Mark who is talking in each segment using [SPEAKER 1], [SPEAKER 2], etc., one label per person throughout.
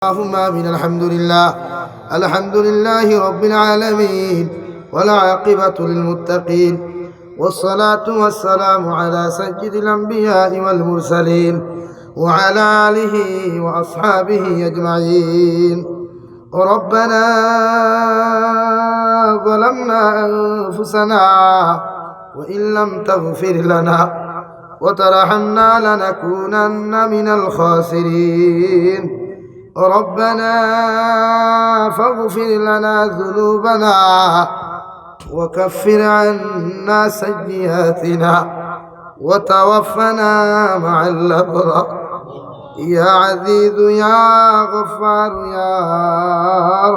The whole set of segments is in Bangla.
[SPEAKER 1] اللهم آمين. الحمد لله رب العالمين، والعاقبة للمتقين، والصلاة والسلام على سيد الأنبياء والمرسلين وعلى آله وأصحابه أجمعين. ربنا ظلمنا أنفسنا وإن لم تغفر لنا وترحمنا لنكونن من الخاسرين. ربنا فاغفر لنا ذنوبنا وكفر عنا سيئاتنا وتوفنا مع الأبرار. يا عزيز يا غفار يا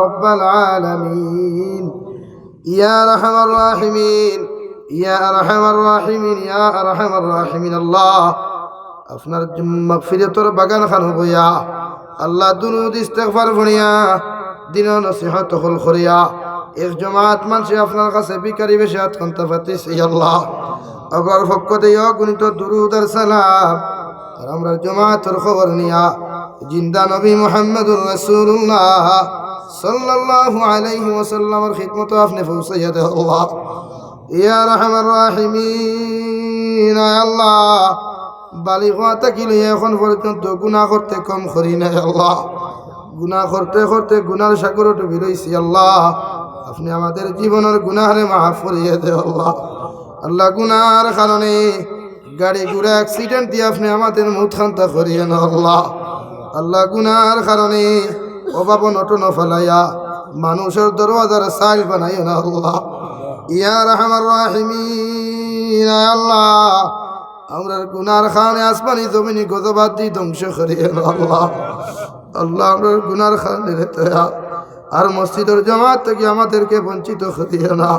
[SPEAKER 1] رب العالمين، يا أرحم الراحمين يا أرحم الراحمين يا أرحم الراحمين। الله আপনার মাগফিরাতের বাগান খান হইয়া আল্লাহ দুরুদ ইস্তিগফার করিয়া দিন নসিহত হল করিয়া এক জমাত মানুষে আপনার কাছে বিকারি বেশি হাত কান্তা ফাতিস আল্লাহ আবার ফকতে গুণিত দুরুদ আর সালাম আর আমরা জমাতের খবর নিয়া জিন্দা নবী মুহাম্মদুর রাসূলুল্লাহ সাল্লাল্লাহু আলাইহি ওয়াসাল্লামের খিদমত আপনি পৌঁছাইয়া দেন আল্লাহ। ইয়া আরহামার রাহিমিন, আল্লাহ বালিগ হওয়া কি লইয়া এখন পর্যন্ত গুনাহ করতে কম করি নাই আল্লাহ। গুনাহ করতে করতে গুনার সাগরে ডুবে রইছি আল্লাহ। আপনি আমাদের জীবনের গুনাহরে মাফ করিয়ে দেন আল্লাহ। আল্লাহ গুনার কারণে গাড়ি ঘোড়া অ্যাক্সিডেন্ট দিয়ে আপনি আমাদের মুখ খান্তা করিয়ে না আল্লাহ। আল্লাহ গুনার কারণে অভাব নটন ফেলাইয়া মানুষের দরওয়াজার সাইল বানাইও না আল্লাহ। ইয়া আরহামার রাহিমিন, আল্লাহ আমরা গুনার খানে আসমানি জমিনি গজবাদ দিয়ে ধ্বংস করিয়ে না আল্লাহ। আল্লাহ আমরা গুনার খানে রেতে আর মসজিদের জামাত থেকে আমাদেরকে বঞ্চিত করিয়ে না,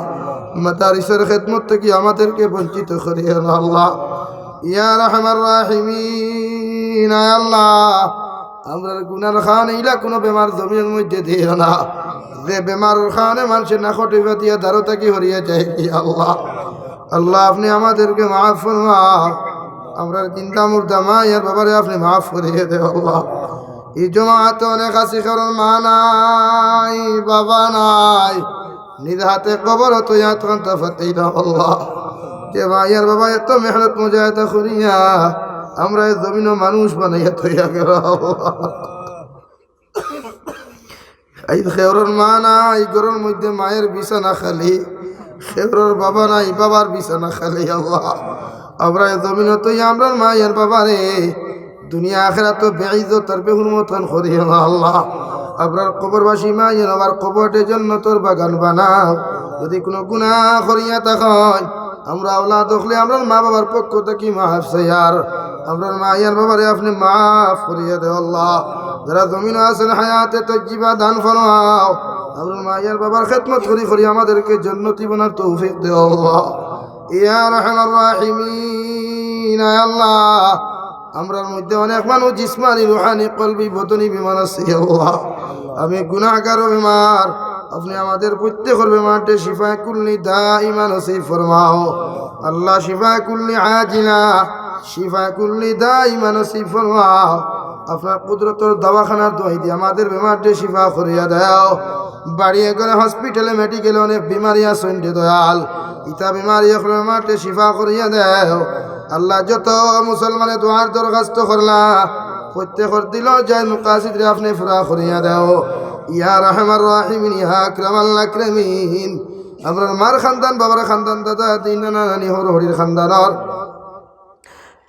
[SPEAKER 1] মাদারিসের খেদমত থেকে আমাদেরকে বঞ্চিত করিয়ে না আল্লাহ। ইয়া আরহামার রাহিমিন, আল্লাহ আমরা গুনার খান ইলা কোনো বেমার জমির মধ্যে দিও না, যে বেমার খানে মানুষের না খটিবা দিয়ে দারো থাকি হরিয়ে যায় কি আল্লাহ। আল্লাহ আপনি আমাদেরকে মাফ ফরমাও। আমরা চিন্তা মুর্দা মা ইয়ার বাবারে আপনি মাফ করিয়ে দেন আল্লাহ। এই জমাতে অনেক আসি কারণ মা নাই বাবা নাই, নিজ হাতে কবর তো ইয়াত কান্তা ফাতেই না আল্লাহ। যে মা ইয়ার বাবা এত মেহনত মুজাহিদা করিয়া আমরা এই জমিন মানুষ বানাইয়া তৈয়া গেল আল্লাহ। এই খেওরের মা নাই, ঘরের মধ্যে মায়ের বিছানা খালি, খেওরের বাবা নাই, বাবার বিছানা খালি আল্লাহ। আমরা এই জমিন তৈয়া আমরা মায়ের বাবারে দুনিয়া আখিরাত তো বেইজ্জত আর বেহুরমত করিও না আল্লাহ। আপনার কবরবাসী মায়ের আবার কবরের জন্য তোর বাগান বানাও। যদি কোনো গুনাহ করিয়া থাকেন আমরা আওলাদ হলে আমরা মা বাবার পক্ষ থেকে মাফ চাইয়ার, আমরা মায়ের বাবারে আপনি মাফ করিয়া দেও আল্লাহ। যারা জমিন আছেন হায়াতে তজ্জিবা দান ফরমাও। আমরা মায়ের বাবার খেদমত করি করি আমাদেরকে জান্নাতি বানার তৌফিক দেও আল্লাহ। ইয়া আরহামার রাহিমিন, আল্লাহ আমরার মধ্যে অনেক মানুষ জিসমানি রুহানি কলবি বদনি বিমার আছে আল্লাহ। আমি গুনাহগার বিমার, আপনি আমাদের প্রত্যেকের বিমারটে শিফায়ে কুল্লি দাইমা নসিব ফরমাও আল্লাহ। শিফায়ে কুল্লি আজিলা শিফায়ে কুল্লি দাইমা নসিব ফরমাও। আপনার কুদরতের দওয়াখানার দোয়াই দিয়ে আমাদের বিমারটে শিফা করিয়া দাও। বাড়িয়ে গেলে হসপিটালে মেডিকেলে অনেক বিমারি আছেন দয়াল, ইতা বিমারি বিমারটে শিফা করিয়া দাও আল্লাহ। যত মুসলমানে দোয়ার দরখাস্ত করলা প্রত্যেকর দিল যায় মুকাসিদ রে আপনি ফুরা করিয়া দাও। ইয়া রাহমার রাহিমিন ইয়া আকরামাল আকরামিন, আমরার মার খানদান বাবার খানদান দাদা দিন নানা নানি হর হরির খানদানর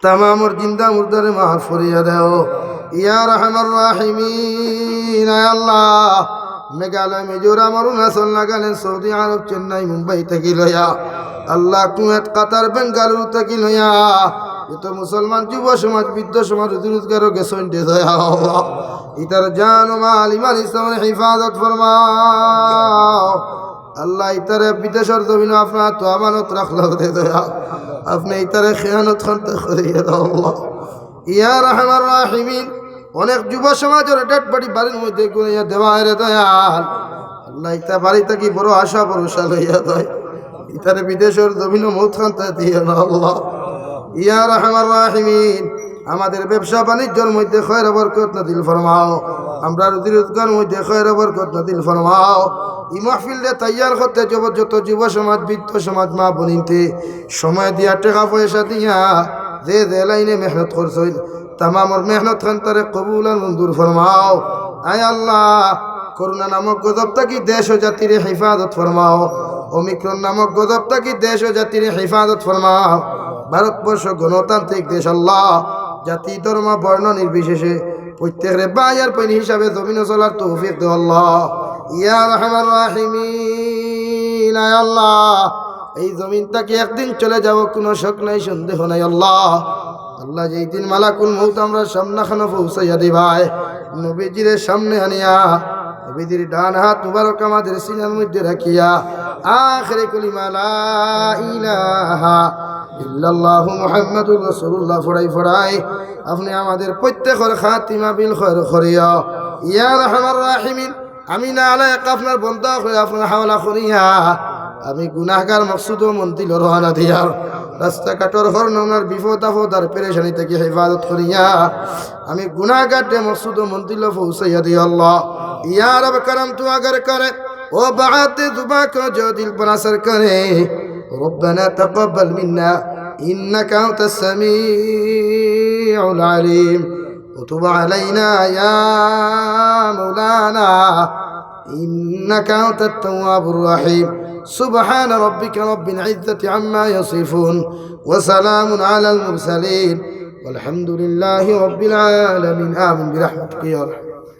[SPEAKER 1] তামামর জিন্দা মুর্দারে মাফ করিয়া দাও। ইয়া রাহমার রাহিমিন, আল্লাহ মেঘালয় মিজোরাম অরুণাচল নাগাল্যান্ড সৌদি আরব চেন্নাই মুম্বাই থেকে লইয়া আল্লাহ কুয়েত কাতার বেঙ্গালুরু থেকে লইয়া এত মুসলমান যুব সমাজ বৃদ্ধ সমাজ রোজগারও গেছেন আল্লাহ। ইতার জান ও মাল ইমান ইসলামের হিফাজত ফরমাও আল্লাহ। ইতারে বিদেশের জমিন আপনার তো আমানত রাখল দে দয়া, আপনি ইতারে খেয়ানত খান্তা করিয়ে দাও আল্লাহ। ইয়া রাহমার রাহিমিন, অনেক যুব সমাজের ডেড বডি বাড়ির মধ্যে গুনিয়া দেওয়া রে দয়াল আল্লাহ। ইতা বাড়ি থাকি বড় আশা ভরসা লইয়া দেয়, ইতারে বিদেশের জমিন মৌত খান্তা দিয়ে না আল্লাহ। ইয়া রাহমার রাহিমিন আমাদের ব্যবসা বাণিজ্যের মধ্যে খয়র বরকত নাযিল ফরমাও আমরা রুজি রোজগার মধ্যে খয়র বরকত নাযিল ফরমাও এই মাহফিলে তৈয়ার করতে যত যুব সমাজ বৃদ্ধ সমাজ মা বোনিনতে সময় দিয়া টাকা পয়সা দিয়া যে লাইনে মেহনত করছেন তামামর মেহনত খান তারে কবুল আর মঞ্জুর ফরমাও আয় আল্লাহ করোনা নামক গজব থাকি দেশ ও জাতির হেফাজত ফরমাও ওমিক্রন নামক গজব থাকি দেশ ও জাতির হেফাজত ফরমাও ভারতবর্ষ গণতান্ত্রিক দেশ আল্লাহ জাতি ধর্ম বর্ণ নির্বিশেষে প্রত্যেকের বায়ার পৈনি হিসাবে জমিন চলার তৌফিক দে আল্লাহ ইয়া রাহমার রাহিমিন আয় আল্লাহ এই জমিনটাকে একদিন চলে যাব কোনো শক নাই সন্দেহ নাই আল্লাহ আল্লাহ যেই দিন মালাকুল মউত আমরা সামনাখানে পৌঁছাইয়া দিবাই নবীজির সামনে আনিয়া নবীজির ডান হাত মুবারক আমাদের সিনার মধ্যে রাখিয়া আখিরে কালিমা লা ইলাহা ইল্লাল্লাহু মুহাম্মাদুর রাসূলুল্লাহ ফড়াই আপনি আমাদের প্রত্যেকের খাতিমা বিল খায়র করিয়া ইয়া রাহমার রাহিমিন আমি না আলাইক আপনার বন্ধা করে আপনার হাওলা করিয়া আমি গুনাহগার মকসুদ ও মন্দির রওনা দিয়ার রাস্তাঘাটর হরনার বিপদ আপদ আর পেরেশানি থেকে হেফাজত করিয়া আমি গুনাহগারে মকসুদ ও মন্দির পৌঁছাইয়া দিই আল্লাহ ইয়া রব করম তু अगर करे ओ बात जुबा को जो दिल पर असर करे ربنا تقبل منا إنك أنت السميع العليم وتب علينا يا مولانا إنك أنت التواب الرحيم سبحان ربك رب العزة عما يصفون وسلام على المرسلين والحمد لله رب العالمين آمين برحمتك يا رحمة